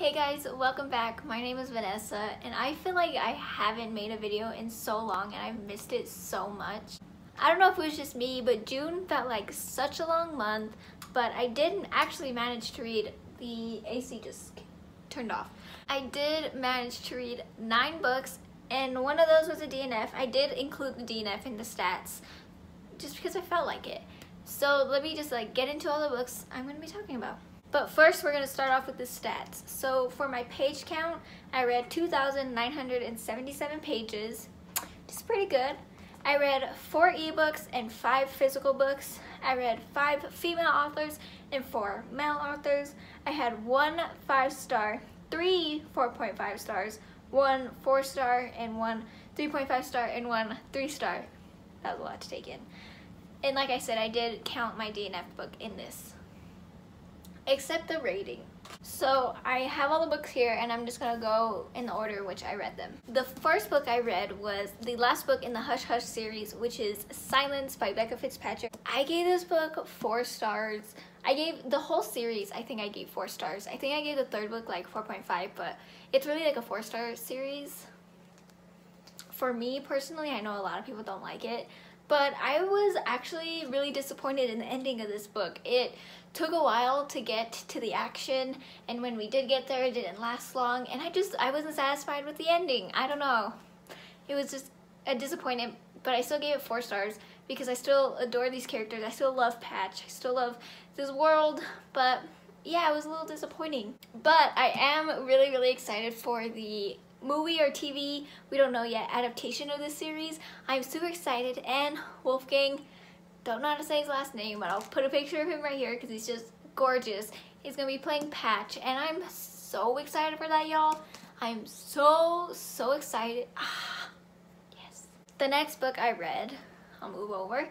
Hey guys, welcome back. My name is Vanessa and I feel like I haven't made a video in so long and I've missed it so much. I don't know if it was just me, but June felt like such a long month, but I didn't actually manage to read. The AC just turned off. I did manage to read 9 books and one of those was a DNF. I did include the DNF in the stats just because I felt like it. So let me just get into all the books I'm going to be talking about. But first, we're going to start off with the stats. So for my page count, I read 2,977 pages, which is pretty good. I read 4 ebooks and 5 physical books. I read 5 female authors and 4 male authors. I had 1 5-star, 3 4.5 stars, 1 4-star, and 1 3.5 star, and 1 3-star. That was a lot to take in. And like I said, I did count my DNF book in this, except the rating. So I have all the books here and I'm just gonna go in the order in which I read them. The first book I read was the last book in the Hush Hush series, which is Silence by Becca Fitzpatrick. I gave this book 4 stars. I gave the whole series, I think I gave 4 stars. I think I gave the third book like 4.5, but it's really like a 4-star series. For me personally, I know a lot of people don't like it, but I was actually really disappointed in the ending of this book. It took a while to get to the action, and when we did get there, it didn't last long, and I wasn't satisfied with the ending. I don't know. It was just a disappointment, but I still gave it 4 stars because I still adore these characters. I still love Patch. I still love this world, but yeah, it was a little disappointing. But I am really, really excited for the movie or TV, we don't know yet, adaptation of this series. I'm super excited, and Wolfgang, don't know how to say his last name, but I'll put a picture of him right here because he's just gorgeous. He's gonna be playing Patch, and I'm so excited for that, y'all. I'm so excited. Yes. The next book I read, I'll move over,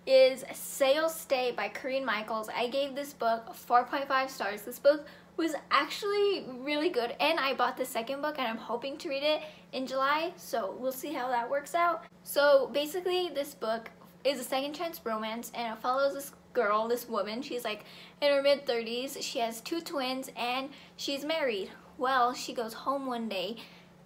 is Sail Stay by Corinne Michaels. I gave this book 4.5 stars. This book was actually really good, and I bought the second book and I'm hoping to read it in July, so we'll see how that works out. So basically this book is a second chance romance and it follows this girl, this woman. She's like in her mid-30s. She has 2 twins and she's married. Well, she goes home one day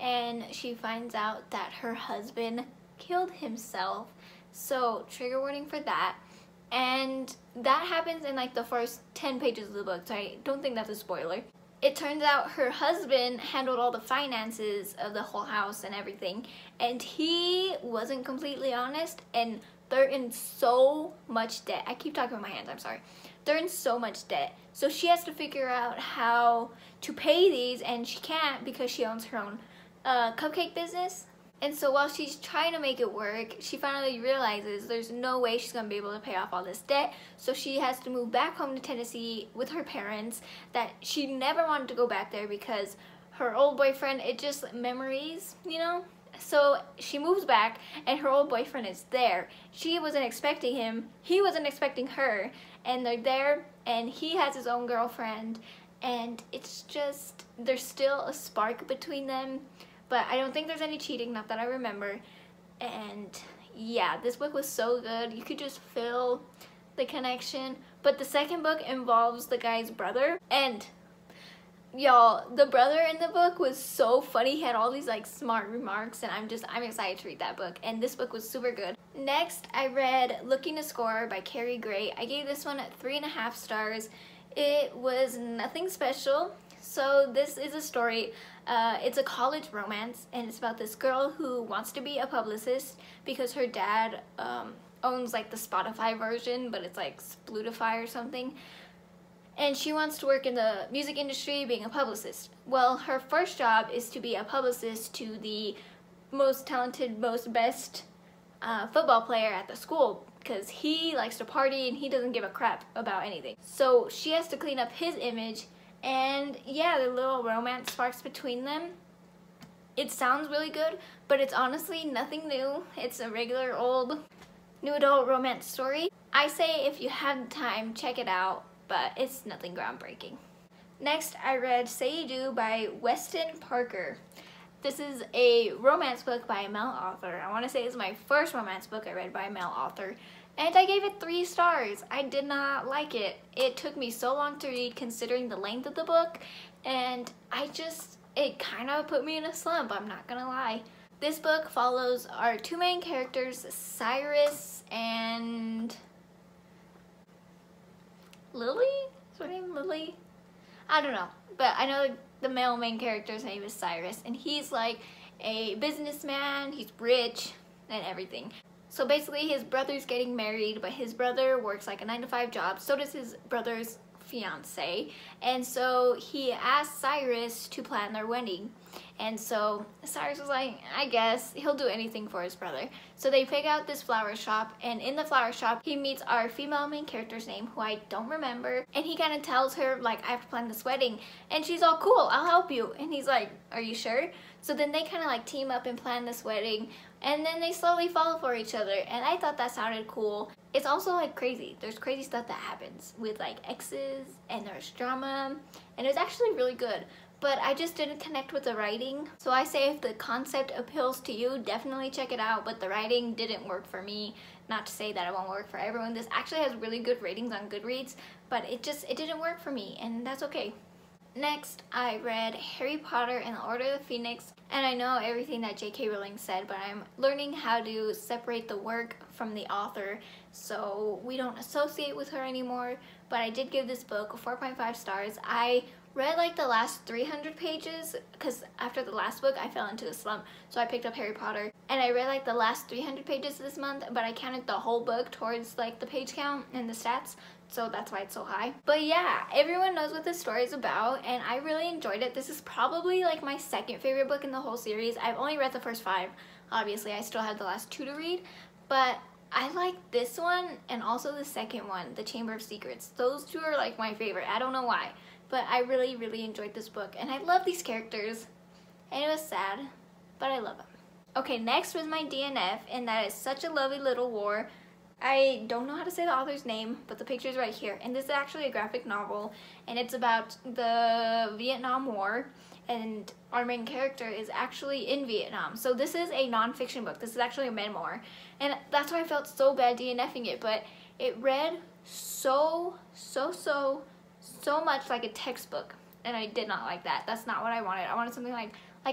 and she finds out that her husband killed himself. So trigger warning for that. And that happens in like the first 10 pages of the book, so I don't think that's a spoiler. It turns out her husband handled all the finances of the whole house and everything, and he wasn't completely honest, and they're in so much debt. I keep talking with my hands, I'm sorry. They're in so much debt. So she has to figure out how to pay these, and she can't because she owns her own cupcake business. And so while she's trying to make it work, she finally realizes there's no way she's going to be able to pay off all this debt. So she has to move back home to Tennessee with her parents, that she never wanted to go back there because her old boyfriend, it just memories, you know? So she moves back and her old boyfriend is there. She wasn't expecting him, he wasn't expecting her, and they're there and he has his own girlfriend, and it's just, there's still a spark between them. But I don't think there's any cheating, not that I remember. And yeah, this book was so good. You could just feel the connection. But the second book involves the guy's brother. And y'all, the brother in the book was so funny. He had all these like smart remarks, and I'm excited to read that book. And this book was super good. Next, I read Looking to Score by Carrie Gray. I gave this one 3.5 stars. It was nothing special. So this is a story, it's a college romance, and it's about this girl who wants to be a publicist because her dad owns like the Spotify version, but it's like Splutify or something. And she wants to work in the music industry being a publicist. Well, her first job is to be a publicist to the most talented, best football player at the school, because he likes to party and he doesn't give a crap about anything. So she has to clean up his image. And yeah, the little romance sparks between them. It sounds really good, but it's honestly nothing new. It's a regular old new adult romance story. I say if you have the time, check it out, but it's nothing groundbreaking. Next, I read Say You Do by Weston Parker. This is a romance book by a male author. I want to say it's my first romance book I read by a male author. and I gave it 3 stars. I did not like it. It took me so long to read considering the length of the book, and it kind of put me in a slump, I'm not gonna lie. This book follows our two main characters, Cyrus and Lily? Is her name Lily? I don't know, but I know the male main character's name is Cyrus, and he's like a businessman, he's rich and everything. So basically his brother's getting married, but his brother works like a 9-to-5 job, so does his brother's fiance, and so he asked Cyrus to plan their wedding. And so Cyrus was like, I guess he'll do anything for his brother. So they pick out this flower shop, and in the flower shop he meets our female main character's name, who I don't remember, and he kind of tells her like, I have to plan this wedding, and she's all, cool, I'll help you. And he's like, are you sure? So then they kind of like team up and plan this wedding, and then they slowly fall for each other, and I thought that sounded cool. It's also like crazy. There's crazy stuff that happens with like exes, and there's drama, and it was actually really good. But I just didn't connect with the writing. So I say if the concept appeals to you, definitely check it out, but the writing didn't work for me. Not to say that it won't work for everyone. This actually has really good ratings on Goodreads, but it didn't work for me, and that's okay. Next, I read Harry Potter and the Order of the Phoenix, and I know everything that J.K. Rowling said, but I'm learning how to separate the work from the author, so we don't associate with her anymore. But I did give this book 4.5 stars. I read like the last 300 pages, because after the last book I fell into a slump, so I picked up Harry Potter, and I read like the last 300 pages this month, but I counted the whole book towards like the page count and the stats, so that's why it's so high. But yeah, everyone knows what this story is about, and I really enjoyed it. This is probably like my second favorite book in the whole series. I've only read the first 5, obviously I still have the last 2 to read, but I like this one and also the second one, The Chamber of Secrets. Those 2 are like my favorite. I don't know why, but I really, really enjoyed this book, and I love these characters, and it was sad, but I love them. Okay, next was my DNF, and that is Such a Lovely Little War. I don't know how to say the author's name, but the picture's right here, and this is actually a graphic novel, and it's about the Vietnam War, and our main character is actually in Vietnam. So this is a non-fiction book. This is actually a memoir, and that's why I felt so bad DNFing it, but it read so much like a textbook, and I did not like that. That's not what I wanted. I wanted something like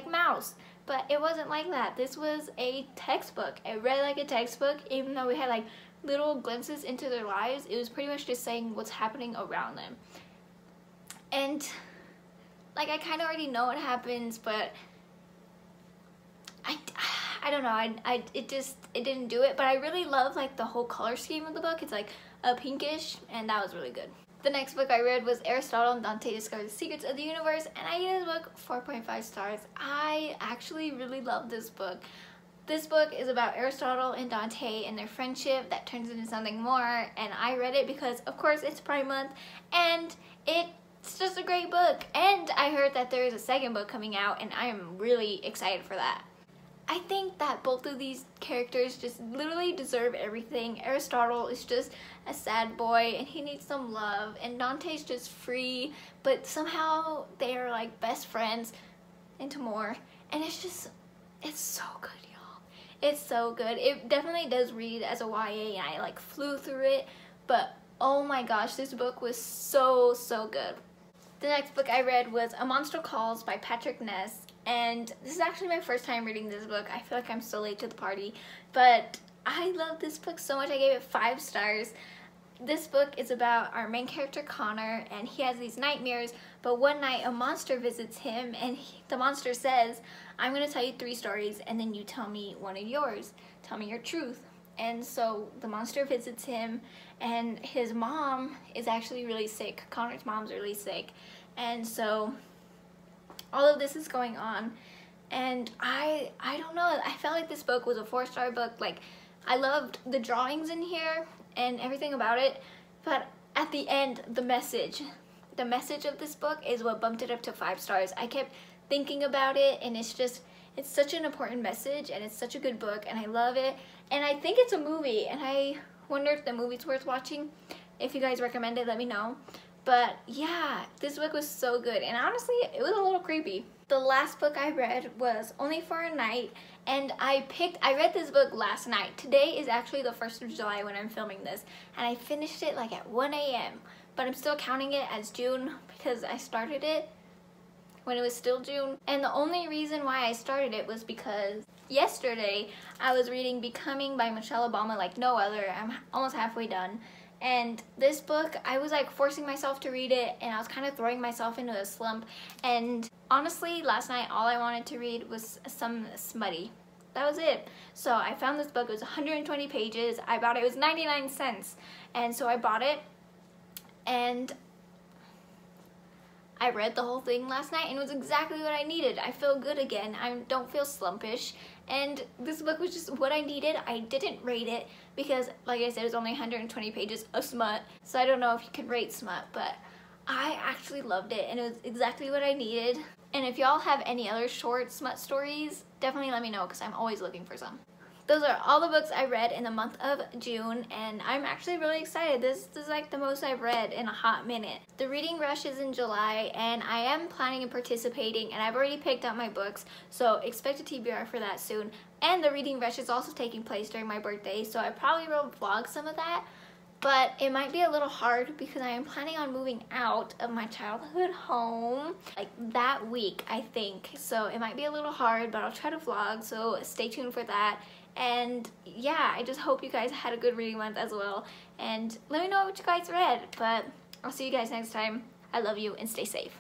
Mouse, but it wasn't like that. This was a textbook. It read like a textbook, even though we had like little glimpses into their lives. It was pretty much just saying what's happening around them, and like I kind of already know what happens, but I don't know, it didn't do it. But I really love like the whole color scheme of the book. It's like a pinkish, and that was really good. The next book I read was Aristotle and Dante Discover the Secrets of the Universe, and I gave this book 4.5 stars. I actually really love this book. This book is about Aristotle and Dante and their friendship that turns into something more, and I read it because, of course, it's Pride Month, and it's just a great book. And I heard that there is a second book coming out, and I am really excited for that. I think that both of these characters just literally deserve everything. Aristotle is just a sad boy and he needs some love, and Dante's just free, but somehow they are like best friends into more, and it's so good, y'all. It's so good. It definitely does read as a YA, and I like flew through it, but oh my gosh, this book was so good. The next book I read was A Monster Calls by Patrick Ness, and this is actually my first time reading this book. I feel like I'm so late to the party, but I love this book so much. I gave it 5 stars. This book is about our main character Connor, and he has these nightmares, but one night a monster visits him, and the monster says, I'm going to tell you 3 stories, and then you tell me one of yours. Tell me your truth. And so the monster visits him, and his mom is actually really sick. Connor's mom's really sick, and so all of this is going on, and I don't know, I felt like this book was a 4-star book. Like, I loved the drawings in here and everything about it, but at the end, the message of this book is what bumped it up to 5 stars. I kept thinking about it, and it's such an important message, and it's such a good book, and I love it. And I think it's a movie, and I wonder if the movie's worth watching. If you guys recommend it, let me know. But yeah, this book was so good, and honestly, it was a little creepy. The last book I read was Only for a Night, and I read this book last night. Today is actually the 1st of July when I'm filming this, and I finished it like at 1 a.m. But I'm still counting it as June because I started it when it was still June. And the only reason why I started it was because yesterday I was reading Becoming by Michelle Obama like no other. I'm almost halfway done. And this book, I was like forcing myself to read it, and I was kind of throwing myself into a slump. And honestly, last night all I wanted to read was some smutty. That was it. So I found this book. It was 120 pages. I bought it. It was 99 cents. And so I bought it, and I read the whole thing last night, and it was exactly what I needed. I feel good again. I don't feel slumpish, and this book was just what I needed. I didn't rate it because, like I said, it was only 120 pages of smut, so I don't know if you can rate smut, but I actually loved it, and it was exactly what I needed. And if y'all have any other short smut stories, definitely let me know because I'm always looking for some. Those are all the books I read in the month of June, and I'm actually really excited. This is like the most I've read in a hot minute. The reading rush is in July, and I am planning on participating, and I've already picked out my books, so expect a TBR for that soon. And the reading rush is also taking place during my birthday, so I probably will vlog some of that, but it might be a little hard because I am planning on moving out of my childhood home like that week, I think. So it might be a little hard, but I'll try to vlog, so stay tuned for that. And yeah, I just hope you guys had a good reading month as well. And let me know what you guys read. But I'll see you guys next time. I love you and stay safe.